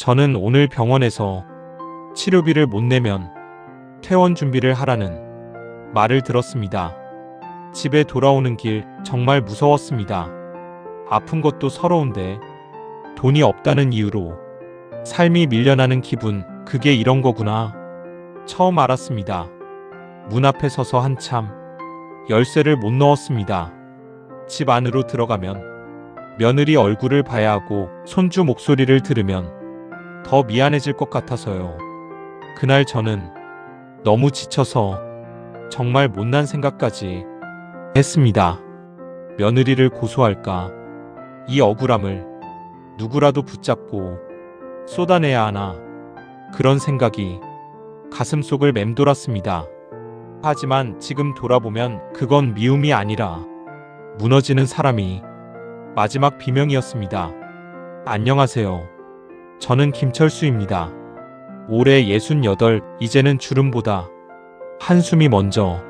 저는 오늘 병원에서 치료비를 못 내면 퇴원 준비를 하라는 말을 들었습니다. 집에 돌아오는 길 정말 무서웠습니다. 아픈 것도 서러운데 돈이 없다는 이유로 삶이 밀려나는 기분, 그게 이런 거구나. 처음 알았습니다. 문 앞에 서서 한참 열쇠를 못 넣었습니다. 집 안으로 들어가면 며느리 얼굴을 봐야 하고 손주 목소리를 들으면 더 미안해질 것 같아서요. 그날 저는 너무 지쳐서 정말 못난 생각까지 했습니다. 며느리를 고소할까? 이 억울함을 누구라도 붙잡고 쏟아내야 하나? 그런 생각이 가슴속을 맴돌았습니다. 하지만 지금 돌아보면 그건 미움이 아니라 무너지는 사람이 마지막 비명이었습니다. 안녕하세요. 저는 김철수입니다. 올해 68, 이제는 주름보다 한숨이 먼저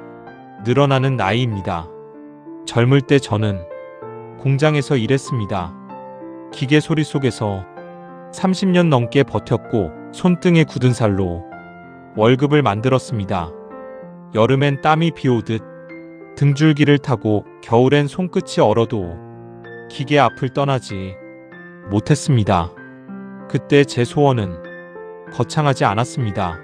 늘어나는 나이입니다. 젊을 때 저는 공장에서 일했습니다. 기계 소리 속에서 30년 넘게 버텼고 손등에 굳은 살로 월급을 만들었습니다. 여름엔 땀이 비오듯 등줄기를 타고 겨울엔 손끝이 얼어도 기계 앞을 떠나지 못했습니다. 그때 제 소원은 거창하지 않았습니다.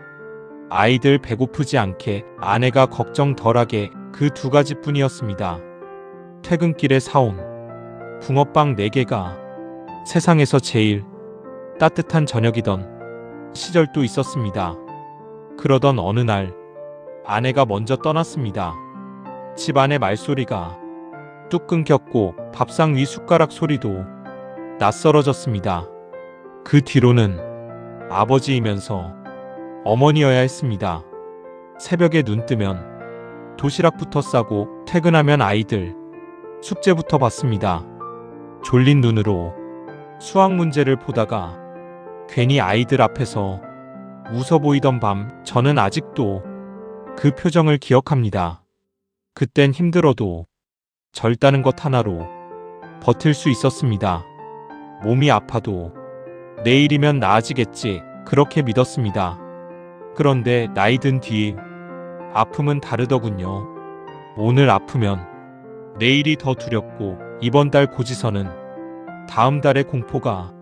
아이들 배고프지 않게, 아내가 걱정 덜하게, 그 두 가지뿐이었습니다. 퇴근길에 사온 붕어빵 4개가 세상에서 제일 따뜻한 저녁이던 시절도 있었습니다. 그러던 어느 날 아내가 먼저 떠났습니다. 집 안의 말소리가 뚝 끊겼고 밥상 위 숟가락 소리도 낯설어졌습니다. 그 뒤로는 아버지이면서 어머니여야 했습니다. 새벽에 눈 뜨면 도시락부터 싸고 퇴근하면 아이들 숙제부터 봤습니다. 졸린 눈으로 수학 문제를 보다가 괜히 아이들 앞에서 웃어 보이던 밤, 저는 아직도 그 표정을 기억합니다. 그땐 힘들어도 절다는 것 하나로 버틸 수 있었습니다. 몸이 아파도 내일이면 나아지겠지, 그렇게 믿었습니다. 그런데 나이 든 뒤 아픔은 다르더군요. 오늘 아프면 내일이 더 두렵고 이번 달 고지서는 다음 달의 공포가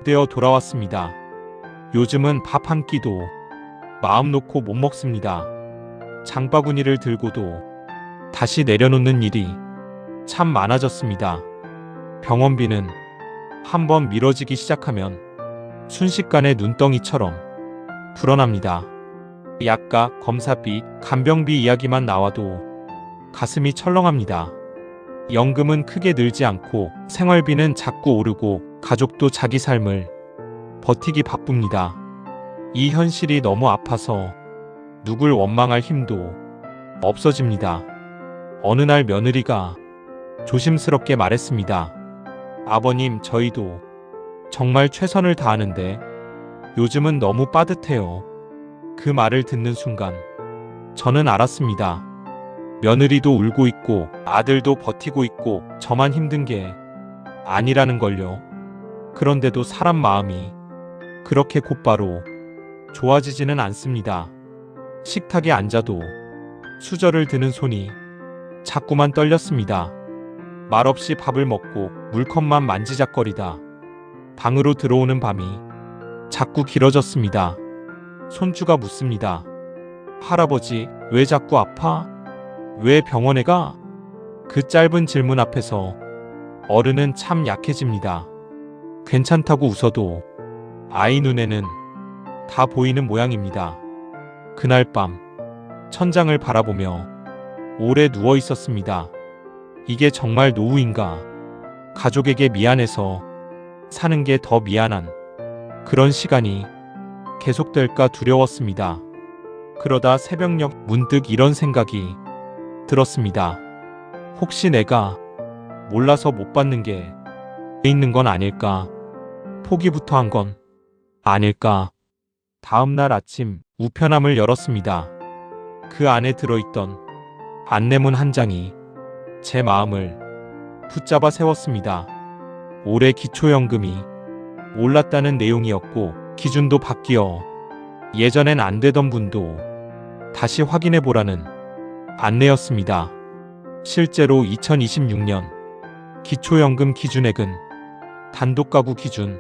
되어 돌아왔습니다. 요즘은 밥 한 끼도 마음 놓고 못 먹습니다. 장바구니를 들고도 다시 내려놓는 일이 참 많아졌습니다. 병원비는 한번 미뤄지기 시작하면 순식간에 눈덩이처럼 불어납니다. 약가, 검사비, 간병비 이야기만 나와도 가슴이 철렁합니다. 연금은 크게 늘지 않고 생활비는 자꾸 오르고 가족도 자기 삶을 버티기 바쁩니다. 이 현실이 너무 아파서 누굴 원망할 힘도 없어집니다. 어느 날 며느리가 조심스럽게 말했습니다. 아버님, 저희도 정말 최선을 다하는데 요즘은 너무 빠듯해요. 그 말을 듣는 순간 저는 알았습니다. 며느리도 울고 있고 아들도 버티고 있고 저만 힘든 게 아니라는 걸요. 그런데도 사람 마음이 그렇게 곧바로 좋아지지는 않습니다. 식탁에 앉아도 수저를 드는 손이 자꾸만 떨렸습니다. 말없이 밥을 먹고 물컵만 만지작거리다 방으로 들어오는 밤이 자꾸 길어졌습니다. 손주가 묻습니다. 할아버지, 왜 자꾸 아파? 왜 병원에 가? 그 짧은 질문 앞에서 어른은 참 약해집니다. 괜찮다고 웃어도 아이 눈에는 다 보이는 모양입니다. 그날 밤 천장을 바라보며 오래 누워 있었습니다. 이게 정말 노후인가? 가족에게 미안해서 사는 게 더 미안한 그런 시간이 계속될까 두려웠습니다. 그러다 새벽녘 문득 이런 생각이 들었습니다. 혹시 내가 몰라서 못 받는 게 있는 건 아닐까? 포기부터 한 건 아닐까? 다음 날 아침 우편함을 열었습니다. 그 안에 들어있던 안내문 한 장이 제 마음을 붙잡아 세웠습니다. 올해 기초연금이 올랐다는 내용이었고 기준도 바뀌어 예전엔 안 되던 분도 다시 확인해 보라는 안내였습니다. 실제로 2026년 기초연금 기준액은 단독가구 기준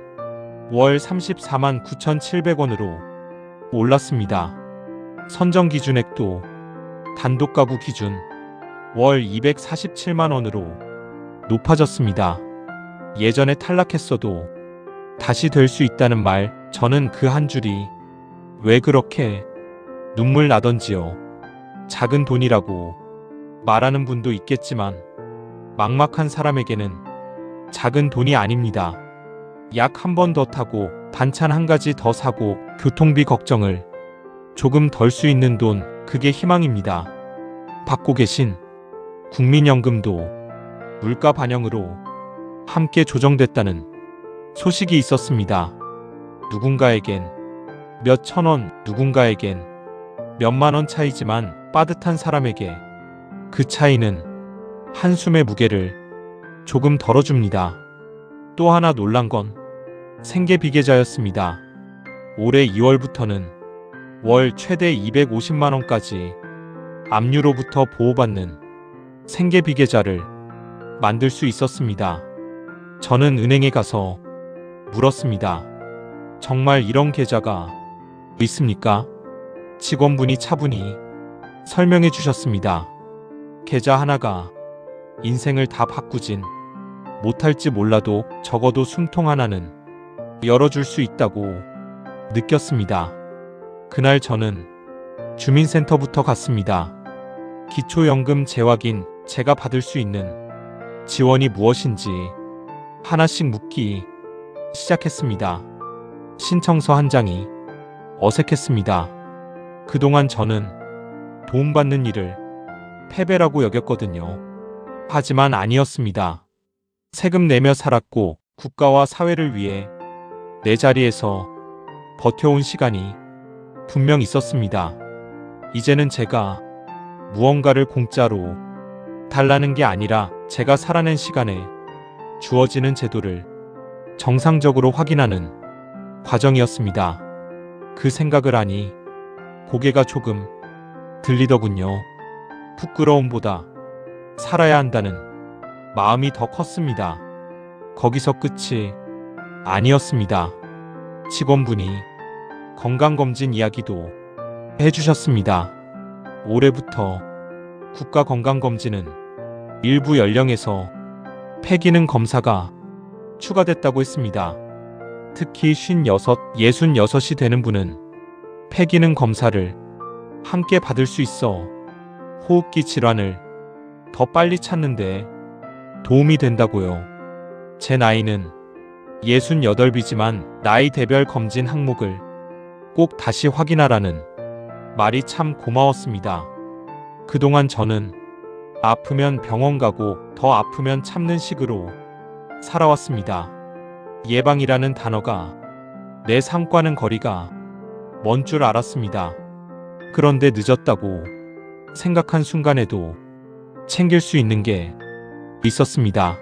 월 34만 9,700원으로 올랐습니다. 선정 기준액도 단독가구 기준 월 247만 원으로 높아졌습니다. 예전에 탈락했어도 다시 될 수 있다는 말, 저는 그 한 줄이 왜 그렇게 눈물 나던지요. 작은 돈이라고 말하는 분도 있겠지만 막막한 사람에게는 작은 돈이 아닙니다. 약 한 번 더 타고 반찬 한 가지 더 사고 교통비 걱정을 조금 덜 수 있는 돈, 그게 희망입니다. 받고 계신 국민연금도 물가 반영으로 함께 조정됐다는 소식이 있었습니다. 누군가에겐 몇 천 원, 누군가에겐 몇만 원 차이지만 빠듯한 사람에게 그 차이는 한숨의 무게를 조금 덜어줍니다. 또 하나 놀란 건 생계비계자였습니다. 올해 2월부터는 월 최대 250만 원까지 압류로부터 보호받는 생계비계자를 만들 수 있었습니다. 저는 은행에 가서 물었습니다. 정말 이런 계좌가 있습니까? 직원분이 차분히 설명해 주셨습니다. 계좌 하나가 인생을 다 바꾸진 못할지 몰라도 적어도 숨통 하나는 열어줄 수 있다고 느꼈습니다. 그날 저는 주민센터부터 갔습니다. 기초연금 재확인, 제가 받을 수 있는 지원이 무엇인지 하나씩 묻기 시작했습니다. 신청서 한 장이 어색했습니다. 그동안 저는 도움받는 일을 패배라고 여겼거든요. 하지만 아니었습니다. 세금 내며 살았고 국가와 사회를 위해 내 자리에서 버텨온 시간이 분명 있었습니다. 이제는 제가 무언가를 공짜로 달라는 게 아니라 제가 살아낸 시간에 주어지는 제도를 정상적으로 확인하는 과정이었습니다. 그 생각을 하니 고개가 조금 들리더군요. 부끄러움보다 살아야 한다는 마음이 더 컸습니다. 거기서 끝이 아니었습니다. 직원분이 건강검진 이야기도 해주셨습니다. 올해부터 국가건강검진은 일부 연령에서 폐기능 검사가 추가됐다고 했습니다. 특히 56, 66이 되는 분은 폐기능 검사를 함께 받을 수 있어 호흡기 질환을 더 빨리 찾는데 도움이 된다고요. 제 나이는 68이지만 나이 대별 검진 항목을 꼭 다시 확인하라는 말이 참 고마웠습니다. 그동안 저는 아프면 병원 가고 더 아프면 참는 식으로 살아왔습니다. 예방이라는 단어가 내 삶과는 거리가 먼 줄 알았습니다. 그런데 늦었다고 생각한 순간에도 챙길 수 있는 게 있었습니다.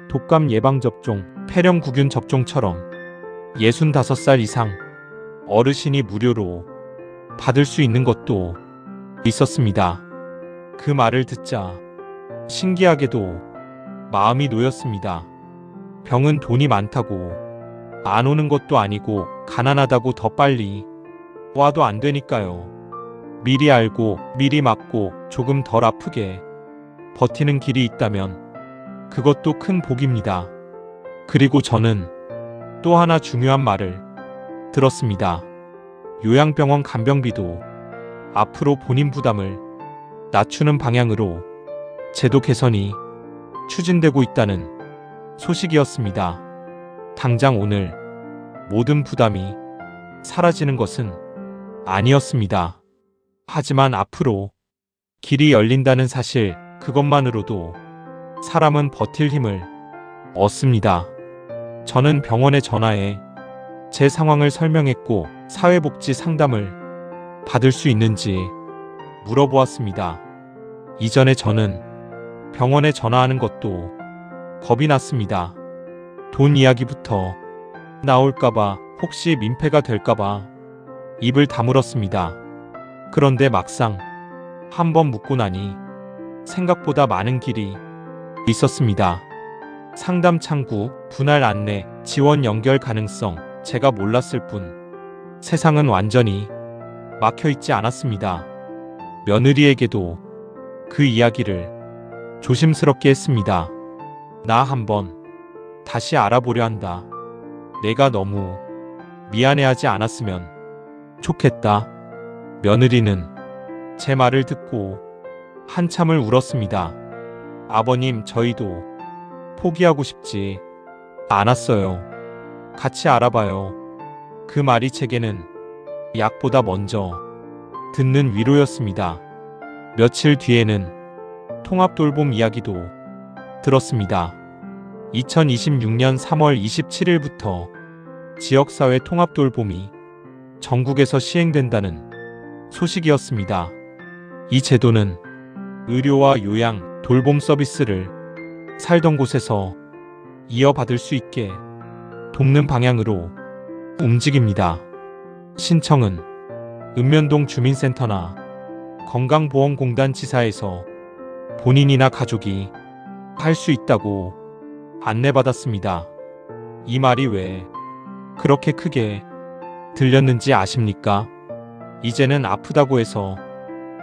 독감 예방접종, 폐렴구균 접종처럼 65살 이상 어르신이 무료로 받을 수 있는 것도 있었습니다. 그 말을 듣자 신기하게도 마음이 놓였습니다. 병은 돈이 많다고 안 오는 것도 아니고 가난하다고 더 빨리 와도 안 되니까요. 미리 알고 미리 맞고 조금 덜 아프게 버티는 길이 있다면 그것도 큰 복입니다. 그리고 저는 또 하나 중요한 말을 들었습니다. 요양병원 간병비도 앞으로 본인 부담을 낮추는 방향으로 제도 개선이 추진되고 있다는 소식이었습니다. 당장 오늘 모든 부담이 사라지는 것은 아니었습니다. 하지만 앞으로 길이 열린다는 사실, 그것만으로도 사람은 버틸 힘을 얻습니다. 저는 병원에 전화해 제 상황을 설명했고 사회복지 상담을 받을 수 있는지 물어보았습니다. 이전에 저는 병원에 전화하는 것도 겁이 났습니다. 돈 이야기부터 나올까봐, 혹시 민폐가 될까봐 입을 다물었습니다. 그런데 막상 한번 묻고 나니 생각보다 많은 길이 있었습니다. 상담 창구, 분할 안내, 지원 연결 가능성, 제가 몰랐을 뿐 세상은 완전히 막혀 있지 않았습니다. 며느리에게도 그 이야기를 조심스럽게 했습니다. 나 한번 다시 알아보려 한다. 내가 너무 미안해하지 않았으면 좋겠다. 며느리는 제 말을 듣고 한참을 울었습니다. 아버님, 저희도 포기하고 싶지 않았어요. 같이 알아봐요. 그 말이 제게는 약보다 먼저 듣는 위로였습니다. 며칠 뒤에는 통합돌봄 이야기도 들었습니다. 2026년 3월 27일부터 지역사회 통합돌봄이 전국에서 시행된다는 소식이었습니다. 이 제도는 의료와 요양, 돌봄 서비스를 살던 곳에서 이어받을 수 있게 돕는 방향으로 움직입니다. 신청은 읍면동 주민센터나 건강보험공단 지사에서 본인이나 가족이 할 수 있다고 안내받았습니다. 이 말이 왜 그렇게 크게 들렸는지 아십니까? 이제는 아프다고 해서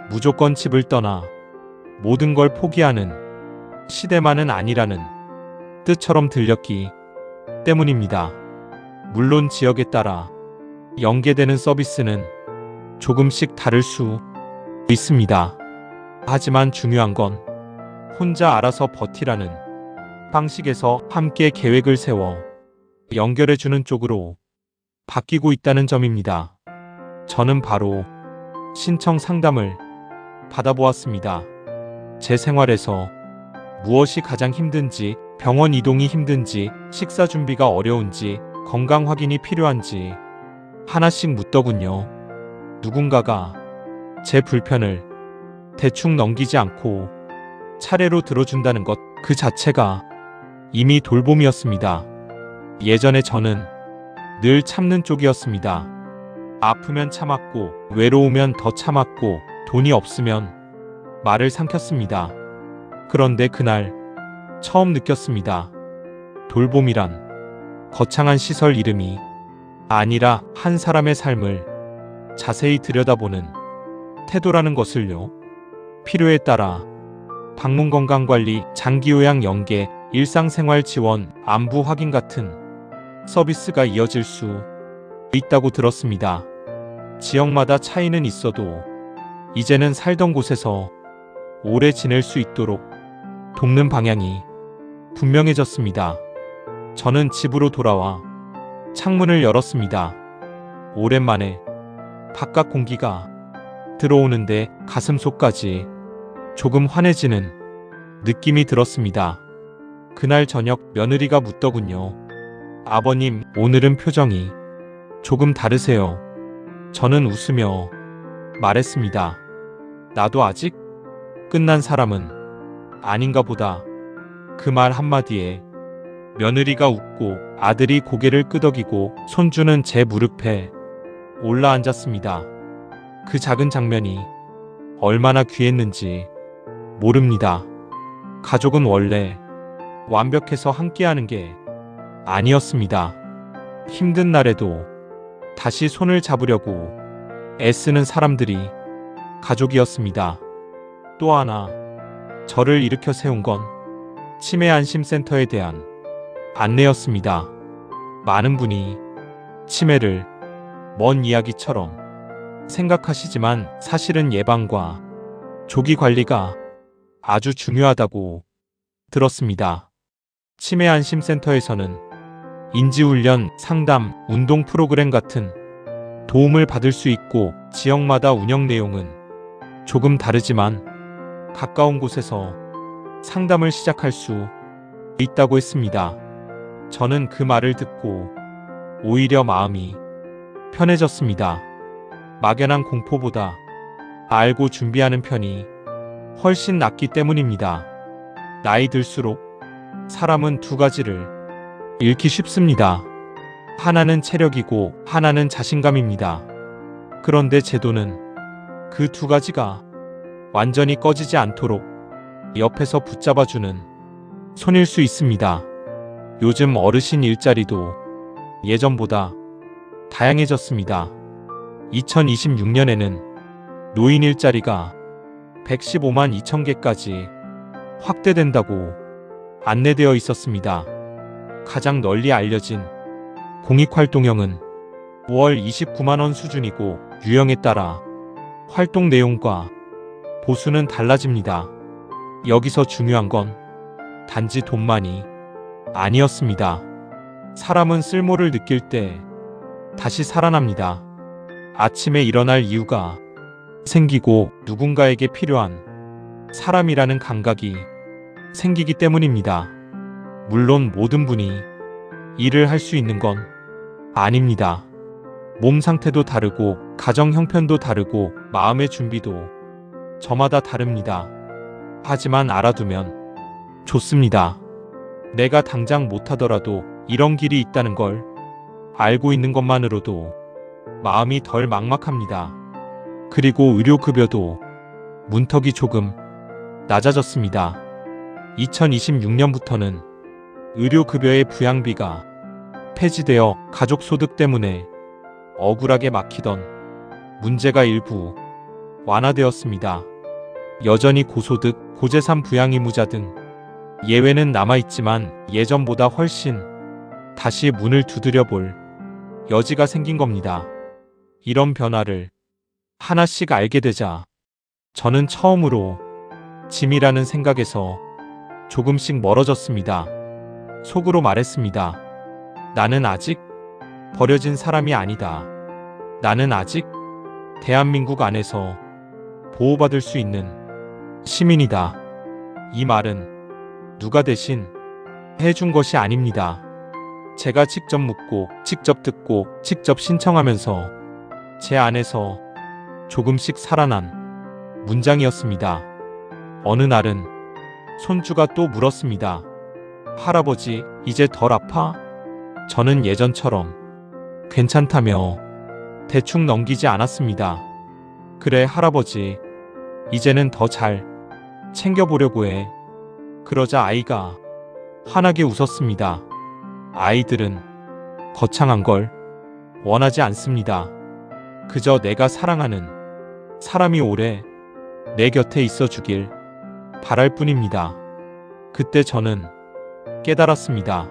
무조건 집을 떠나 모든 걸 포기하는 시대만은 아니라는 뜻처럼 들렸기 때문입니다. 물론 지역에 따라 연계되는 서비스는 조금씩 다를 수 있습니다. 하지만 중요한 건 혼자 알아서 버티라는 방식에서 함께 계획을 세워 연결해주는 쪽으로 바뀌고 있다는 점입니다. 저는 바로 신청 상담을 받아보았습니다. 제 생활에서 무엇이 가장 힘든지, 병원 이동이 힘든지, 식사 준비가 어려운지, 건강 확인이 필요한지 하나씩 묻더군요. 누군가가 제 불편을 대충 넘기지 않고 차례로 들어준다는 것 그 자체가 이미 돌봄이었습니다. 예전에 저는 늘 참는 쪽이었습니다. 아프면 참았고, 외로우면 더 참았고, 돈이 없으면 말을 삼켰습니다. 그런데 그날 처음 느꼈습니다. 돌봄이란 거창한 시설 이름이 아니라 한 사람의 삶을 자세히 들여다보는 태도라는 것을요. 필요에 따라 방문 건강관리, 장기요양 연계, 일상생활 지원, 안부 확인 같은 서비스가 이어질 수 있다고 들었습니다. 지역마다 차이는 있어도 이제는 살던 곳에서 오래 지낼 수 있도록 돕는 방향이 분명해졌습니다. 저는 집으로 돌아와 창문을 열었습니다. 오랜만에 바깥 공기가 들어오는데 가슴속까지 조금 환해지는 느낌이 들었습니다. 그날 저녁 며느리가 묻더군요. 아버님, 오늘은 표정이 조금 다르세요. 저는 웃으며 말했습니다. 나도 아직 끝난 사람은 아닌가 보다. 그 말 한마디에 며느리가 웃고 아들이 고개를 끄덕이고 손주는 제 무릎에 올라 앉았습니다. 그 작은 장면이 얼마나 귀했는지 모릅니다. 가족은 원래 완벽해서 함께하는 게 아니었습니다. 힘든 날에도 다시 손을 잡으려고 애쓰는 사람들이 가족이었습니다. 또 하나 저를 일으켜 세운 건 치매안심센터에 대한 안내였습니다. 많은 분이 치매를 먼 이야기처럼 생각하시지만 사실은 예방과 조기 관리가 아주 중요하다고 들었습니다. 치매안심센터에서는 인지훈련, 상담, 운동 프로그램 같은 도움을 받을 수 있고 지역마다 운영 내용은 조금 다르지만 가까운 곳에서 상담을 시작할 수 있다고 했습니다. 저는 그 말을 듣고 오히려 마음이 편해졌습니다. 막연한 공포보다 알고 준비하는 편이 훨씬 낫기 때문입니다. 나이 들수록 사람은 두 가지를 잃기 쉽습니다. 하나는 체력이고 하나는 자신감입니다. 그런데 제도는 그 두 가지가 완전히 꺼지지 않도록 옆에서 붙잡아주는 손일 수 있습니다. 요즘 어르신 일자리도 예전보다 다양해졌습니다. 2026년에는 노인 일자리가 115만 2천 개까지 확대된다고 안내되어 있었습니다. 가장 널리 알려진 공익활동형은 5월 29만 원 수준이고 유형에 따라 활동 내용과 보수는 달라집니다. 여기서 중요한 건 단지 돈만이 아니었습니다. 사람은 쓸모를 느낄 때 다시 살아납니다. 아침에 일어날 이유가 생기고 누군가에게 필요한 사람이라는 감각이 생기기 때문입니다. 물론 모든 분이 일을 할 수 있는 건 아닙니다. 몸 상태도 다르고 가정 형편도 다르고 마음의 준비도 저마다 다릅니다. 하지만 알아두면 좋습니다. 내가 당장 못하더라도 이런 길이 있다는 걸 알고 있는 것만으로도 마음이 덜 막막합니다. 그리고 의료급여도 문턱이 조금 낮아졌습니다. 2026년부터는 의료급여의 부양비가 폐지되어 가족소득 때문에 억울하게 막히던 문제가 일부 완화되었습니다. 여전히 고소득, 고재산 부양 의무자 등 예외는 남아있지만 예전보다 훨씬 다시 문을 두드려 볼 여지가 생긴 겁니다. 이런 변화를 하나씩 알게 되자 저는 처음으로 짐이라는 생각에서 조금씩 멀어졌습니다. 속으로 말했습니다. 나는 아직 버려진 사람이 아니다. 나는 아직 대한민국 안에서 보호받을 수 있는 시민이다. 이 말은 누가 대신 해준 것이 아닙니다. 제가 직접 묻고 직접 듣고 직접 신청하면서 제 안에서 조금씩 살아난 문장이었습니다. 어느 날은 손주가 또 물었습니다. 할아버지, 이제 덜 아파? 저는 예전처럼 괜찮다며 대충 넘기지 않았습니다. 그래 할아버지, 이제는 더 잘 챙겨보려고 해. 그러자 아이가 환하게 웃었습니다. 아이들은 거창한 걸 원하지 않습니다. 그저 내가 사랑하는 사람이 오래 내 곁에 있어 주길 바랄 뿐입니다. 그때 저는 깨달았습니다.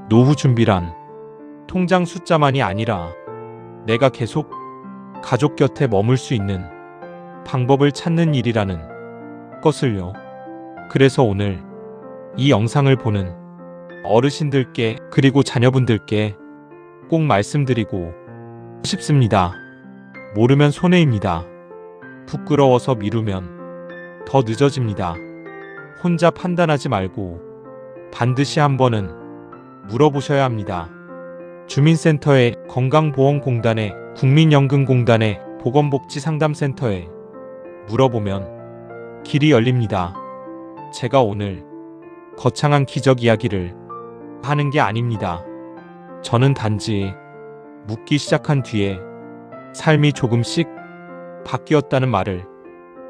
노후 준비란 통장 숫자만이 아니라 내가 계속 가족 곁에 머물 수 있는 방법을 찾는 일이라는 것을요. 그래서 오늘 이 영상을 보는 어르신들께 그리고 자녀분들께 꼭 말씀드리고 싶습니다. 모르면 손해입니다. 부끄러워서 미루면 더 늦어집니다. 혼자 판단하지 말고 반드시 한 번은 물어보셔야 합니다. 주민센터에, 건강보험공단에, 국민연금공단에, 보건복지상담센터에 물어보면 길이 열립니다. 제가 오늘 거창한 기적 이야기를 하는 게 아닙니다. 저는 단지 묻기 시작한 뒤에 삶이 조금씩 바뀌었다는 말을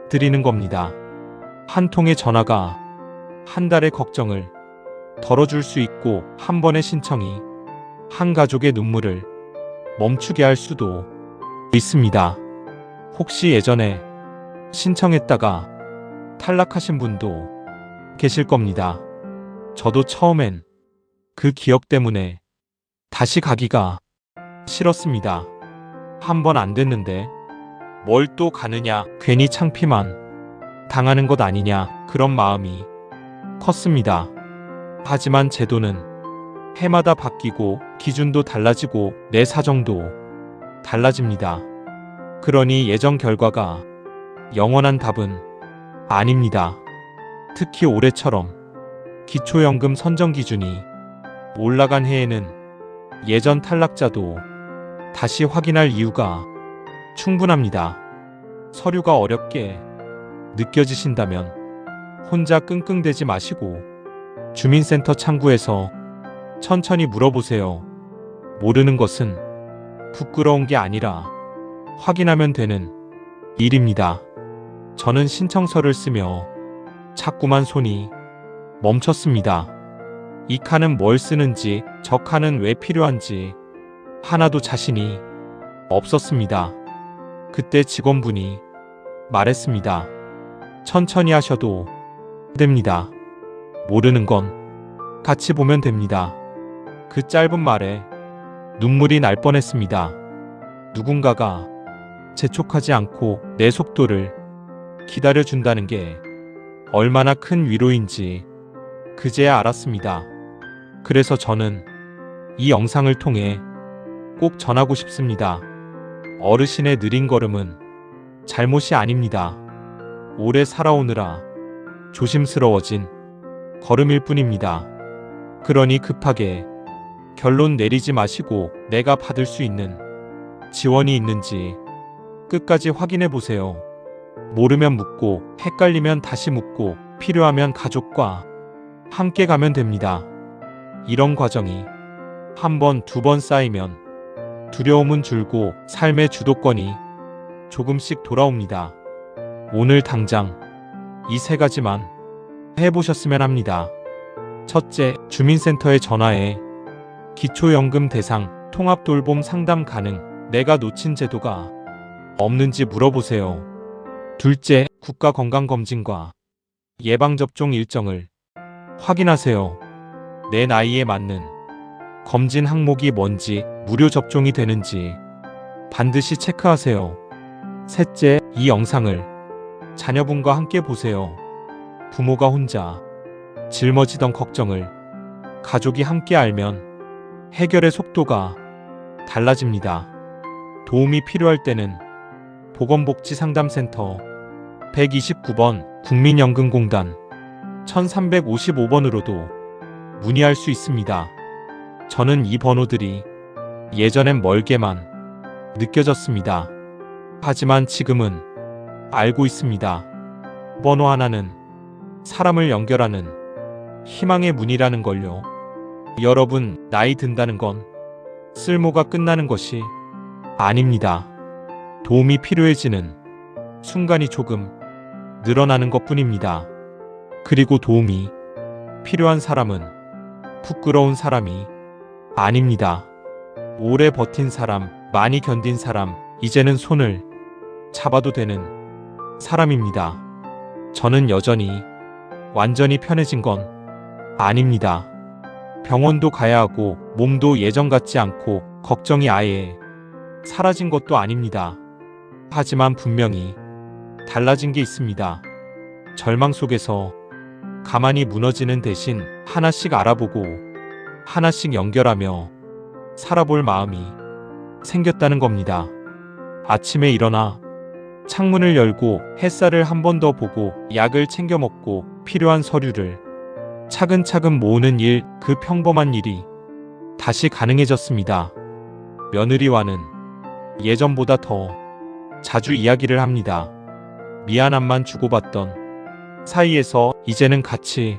드리는 겁니다. 한 통의 전화가 한 달의 걱정을 덜어줄 수 있고 한 번의 신청이 한 가족의 눈물을 멈추게 할 수도 있습니다. 혹시 예전에 신청했다가 탈락하신 분도 계실 겁니다. 저도 처음엔 그 기억 때문에 다시 가기가 싫었습니다. 한 번 안 됐는데 뭘 또 가느냐, 괜히 창피만 당하는 것 아니냐, 그런 마음이 컸습니다. 하지만 제도는 해마다 바뀌고 기준도 달라지고 내 사정도 달라집니다. 그러니 예전 결과가 영원한 답은 아닙니다. 특히 올해처럼 기초연금 선정 기준이 올라간 해에는 예전 탈락자도 다시 확인할 이유가 충분합니다. 서류가 어렵게 느껴지신다면 혼자 끙끙대지 마시고 주민센터 창구에서 천천히 물어보세요. 모르는 것은 부끄러운 게 아니라 확인하면 되는 일입니다. 저는 신청서를 쓰며 자꾸만 손이 멈췄습니다. 이 칸은 뭘 쓰는지, 저 칸은 왜 필요한지 하나도 자신이 없었습니다. 그때 직원분이 말했습니다. 천천히 하셔도 됩니다. 모르는 건 같이 보면 됩니다. 그 짧은 말에 눈물이 날 뻔했습니다. 누군가가 재촉하지 않고 내 속도를 기다려준다는 게 얼마나 큰 위로인지 그제야 알았습니다. 그래서 저는 이 영상을 통해 꼭 전하고 싶습니다. 어르신의 느린 걸음은 잘못이 아닙니다. 오래 살아오느라 조심스러워진 걸음일 뿐입니다. 그러니 급하게 결론 내리지 마시고 내가 받을 수 있는 지원이 있는지 끝까지 확인해 보세요. 모르면 묻고, 헷갈리면 다시 묻고, 필요하면 가족과 함께 가면 됩니다. 이런 과정이 한 번, 두 번 쌓이면 두려움은 줄고 삶의 주도권이 조금씩 돌아옵니다. 오늘 당장 이 세 가지만 해보셨으면 합니다. 첫째, 주민센터에 전화해 기초연금 대상 통합돌봄 상담 가능, 내가 놓친 제도가 없는지 물어보세요. 둘째, 국가건강검진과 예방접종 일정을 확인하세요. 내 나이에 맞는 검진 항목이 뭔지, 무료 접종이 되는지 반드시 체크하세요. 셋째, 이 영상을 자녀분과 함께 보세요. 부모가 혼자 짊어지던 걱정을 가족이 함께 알면 해결의 속도가 달라집니다. 도움이 필요할 때는 보건복지상담센터 129번 국민연금공단 1355번으로도 문의할 수 있습니다. 저는 이 번호들이 예전엔 멀게만 느껴졌습니다. 하지만 지금은 알고 있습니다. 번호 하나는 사람을 연결하는 희망의 문이라는 걸요. 여러분, 나이 든다는 건 쓸모가 끝나는 것이 아닙니다. 도움이 필요해지는 순간이 조금 늘어나는 것뿐입니다. 그리고 도움이 필요한 사람은 부끄러운 사람이 아닙니다. 오래 버틴 사람, 많이 견딘 사람, 이제는 손을 잡아도 되는 사람입니다. 저는 여전히 완전히 편해진 건 아닙니다. 병원도 가야 하고 몸도 예전 같지 않고 걱정이 아예 사라진 것도 아닙니다. 하지만 분명히 달라진 게 있습니다. 절망 속에서 가만히 무너지는 대신 하나씩 알아보고 하나씩 연결하며 살아볼 마음이 생겼다는 겁니다. 아침에 일어나 창문을 열고 햇살을 한 번 더 보고 약을 챙겨 먹고 필요한 서류를 차근차근 모으는 일, 그 평범한 일이 다시 가능해졌습니다. 며느리와는 예전보다 더 자주 이야기를 합니다. 미안함만 주고받던 사이에서 이제는 같이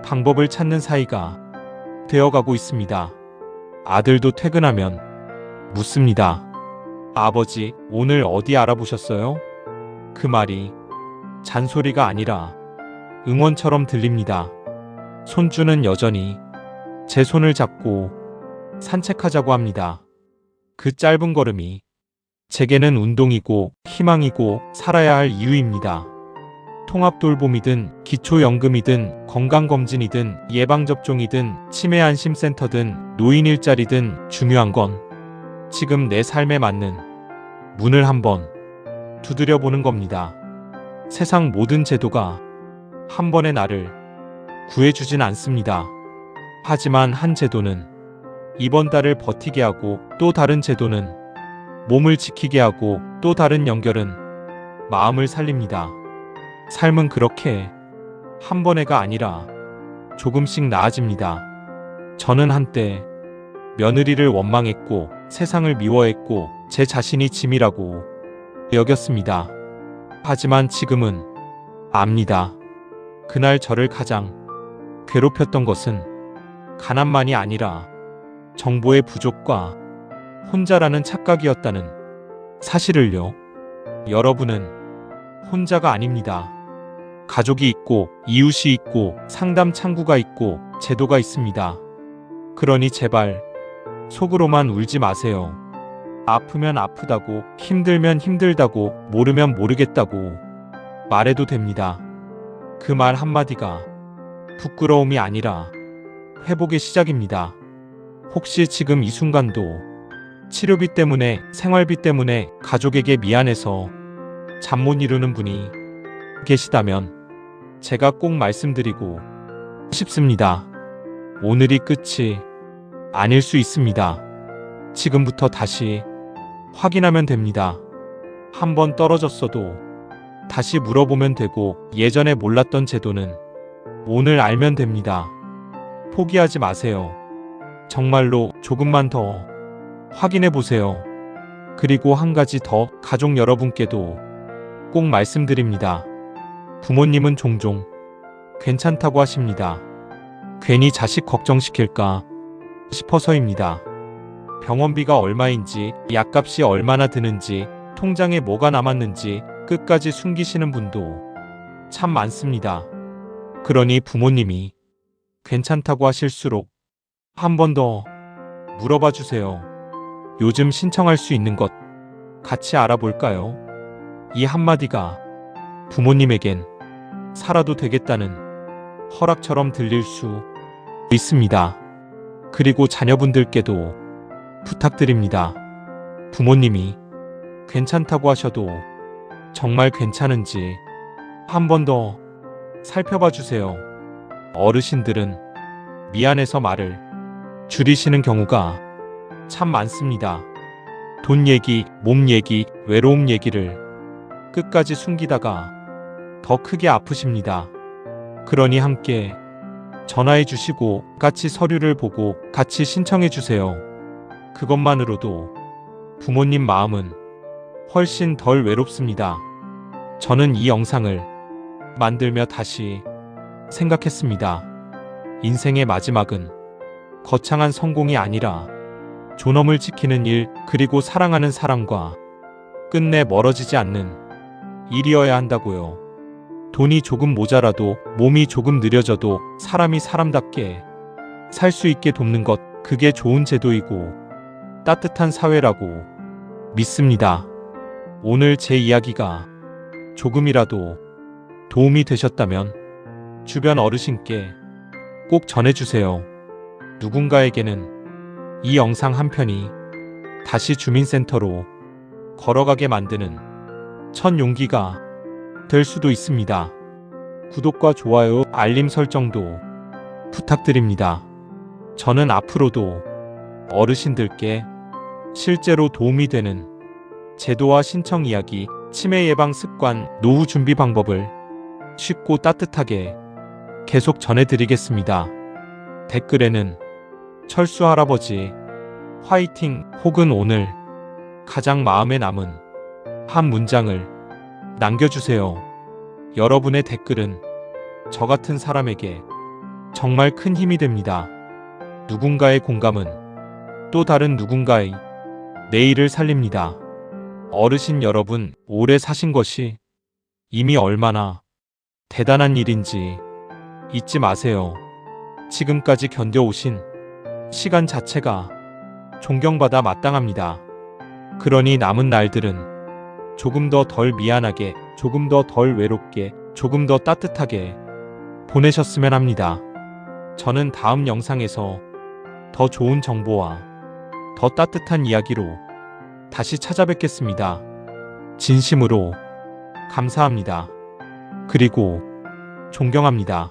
방법을 찾는 사이가 되어가고 있습니다. 아들도 퇴근하면 묻습니다. 아버지, 오늘 어디 알아보셨어요? 그 말이 잔소리가 아니라 응원처럼 들립니다. 손주는 여전히 제 손을 잡고 산책하자고 합니다. 그 짧은 걸음이 제게는 운동이고 희망이고 살아야 할 이유입니다. 통합돌봄이든 기초연금이든 건강검진이든 예방접종이든 치매안심센터든 노인 일자리든 중요한 건 지금 내 삶에 맞는 문을 한번 두드려보는 겁니다. 세상 모든 제도가 한 번에 나를 구해주진 않습니다. 하지만 한 제도는 이번 달을 버티게 하고 또 다른 제도는 몸을 지키게 하고 또 다른 연결은 마음을 살립니다. 삶은 그렇게 한 번에가 아니라 조금씩 나아집니다. 저는 한때 며느리를 원망했고 세상을 미워했고 제 자신이 짐이라고 여겼습니다. 하지만 지금은 압니다. 그날 저를 가장 괴롭혔던 것은 가난만이 아니라 정보의 부족과 혼자라는 착각이었다는 사실을요. 여러분은 혼자가 아닙니다. 가족이 있고 이웃이 있고 상담 창구가 있고 제도가 있습니다. 그러니 제발 속으로만 울지 마세요. 아프면 아프다고, 힘들면 힘들다고, 모르면 모르겠다고 말해도 됩니다. 그 말 한마디가 부끄러움이 아니라 회복의 시작입니다. 혹시 지금 이 순간도 치료비 때문에, 생활비 때문에 가족에게 미안해서 잠 못 이루는 분이 계시다면 제가 꼭 말씀드리고 싶습니다. 오늘이 끝이 아닐 수 있습니다. 지금부터 다시 확인하면 됩니다. 한번 떨어졌어도 다시 물어보면 되고, 예전에 몰랐던 제도는 오늘 알면 됩니다. 포기하지 마세요. 정말로 조금만 더 확인해 보세요. 그리고 한 가지 더, 가족 여러분께도 꼭 말씀드립니다. 부모님은 종종 괜찮다고 하십니다. 괜히 자식 걱정시킬까 싶어서입니다. 병원비가 얼마인지, 약값이 얼마나 드는지, 통장에 뭐가 남았는지 끝까지 숨기시는 분도 참 많습니다. 그러니 부모님이 괜찮다고 하실수록 한 번 더 물어봐 주세요. 요즘 신청할 수 있는 것 같이 알아볼까요? 이 한마디가 부모님에겐 살아도 되겠다는 허락처럼 들릴 수 있습니다. 그리고 자녀분들께도 부탁드립니다. 부모님이 괜찮다고 하셔도 정말 괜찮은지 한 번 더 살펴봐 주세요. 어르신들은 미안해서 말을 줄이시는 경우가 참 많습니다. 돈 얘기, 몸 얘기, 외로움 얘기를 끝까지 숨기다가 더 크게 아프십니다. 그러니 함께 전화해 주시고 같이 서류를 보고 같이 신청해 주세요. 그것만으로도 부모님 마음은 훨씬 덜 외롭습니다. 저는 이 영상을 만들며 다시 생각했습니다. 인생의 마지막은 거창한 성공이 아니라 존엄을 지키는 일, 그리고 사랑하는 사람과 끝내 멀어지지 않는 일이어야 한다고요. 돈이 조금 모자라도, 몸이 조금 느려져도 사람이 사람답게 살 수 있게 돕는 것, 그게 좋은 제도이고 따뜻한 사회라고 믿습니다. 오늘 제 이야기가 조금이라도 도움이 되셨다면 주변 어르신께 꼭 전해주세요. 누군가에게는 이 영상 한 편이 다시 주민센터로 걸어가게 만드는 첫 용기가 될 수도 있습니다. 구독과 좋아요, 알림 설정도 부탁드립니다. 저는 앞으로도 어르신들께 실제로 도움이 되는 제도와 신청 이야기, 치매 예방 습관, 노후 준비 방법을 쉽고 따뜻하게 계속 전해드리겠습니다. 댓글에는 철수 할아버지 화이팅 혹은 오늘 가장 마음에 남은 한 문장을 남겨주세요. 여러분의 댓글은 저 같은 사람에게 정말 큰 힘이 됩니다. 누군가의 공감은 또 다른 누군가의 내일을 살립니다. 어르신 여러분, 오래 사신 것이 이미 얼마나 대단한 일인지 잊지 마세요. 지금까지 견뎌오신 시간 자체가 존경받아 마땅합니다. 그러니 남은 날들은 조금 더 덜 미안하게, 조금 더 덜 외롭게, 조금 더 따뜻하게 보내셨으면 합니다. 저는 다음 영상에서 더 좋은 정보와 더 따뜻한 이야기로 다시 찾아뵙겠습니다. 진심으로 감사합니다. 그리고 존경합니다.